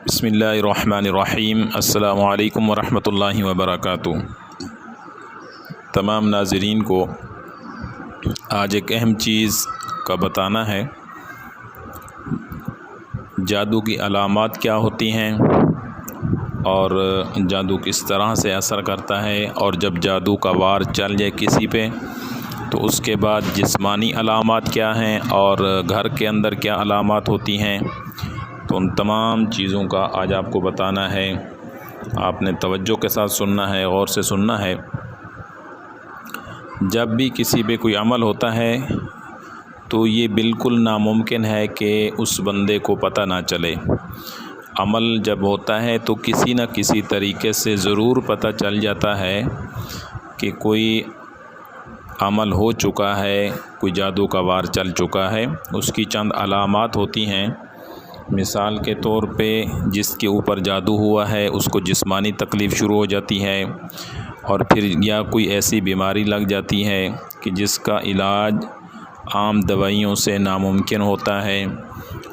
بسم اللہ الرحمن الرحیم۔ السلام علیکم ورحمۃ اللہ وبرکاتہ۔ تمام ناظرین کو آج ایک اہم چیز کا بتانا ہے۔ جادو کی علامات کیا ہوتی ہیں اور جادو کس طرح سے اثر کرتا ہے، اور جب جادو کا وار چل جائے کسی پہ تو اس کے بعد جسمانی علامات کیا ہیں اور گھر کے اندر کیا علامات ہوتی ہیں، تو ان تمام چیزوں کا آج آپ کو بتانا ہے۔ آپ نے توجہ کے ساتھ سننا ہے، غور سے سننا ہے۔ جب بھی کسی پہ کوئی عمل ہوتا ہے تو یہ بالکل ناممکن ہے کہ اس بندے کو پتہ نہ چلے۔ عمل جب ہوتا ہے تو کسی نہ کسی طریقے سے ضرور پتہ چل جاتا ہے کہ کوئی عمل ہو چکا ہے، کوئی جادو کا وار چل چکا ہے۔ اس کی چند علامات ہوتی ہیں۔ مثال کے طور پہ جس کے اوپر جادو ہوا ہے اس کو جسمانی تکلیف شروع ہو جاتی ہے، اور پھر یا کوئی ایسی بیماری لگ جاتی ہے کہ جس کا علاج عام دوائیوں سے ناممکن ہوتا ہے۔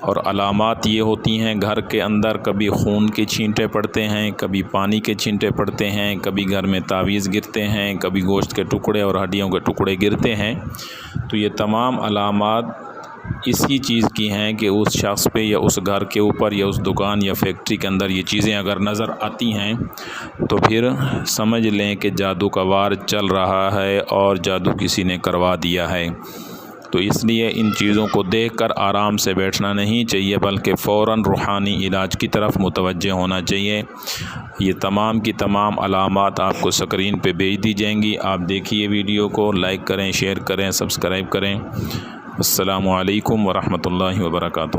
اور علامات یہ ہوتی ہیں، گھر کے اندر کبھی خون کے چھینٹے پڑتے ہیں، کبھی پانی کے چھینٹے پڑتے ہیں، کبھی گھر میں تعویذ گرتے ہیں، کبھی گوشت کے ٹکڑے اور ہڈیوں کے ٹکڑے گرتے ہیں۔ تو یہ تمام علامات اسی چیز کی ہیں کہ اس شخص پہ یا اس گھر کے اوپر یا اس دکان یا فیکٹری کے اندر یہ چیزیں اگر نظر آتی ہیں تو پھر سمجھ لیں کہ جادو کا وار چل رہا ہے اور جادو کسی نے کروا دیا ہے۔ تو اس لیے ان چیزوں کو دیکھ کر آرام سے بیٹھنا نہیں چاہیے، بلکہ فوراً روحانی علاج کی طرف متوجہ ہونا چاہیے۔ یہ تمام کی تمام علامات آپ کو سکرین پہ بھیج دی جائیں گی۔ آپ دیکھیے ویڈیو کو، لائک کریں، شیئر کریں، سبسکرائب کریں۔ السلام علیکم ورحمۃ اللہ وبرکاتہ۔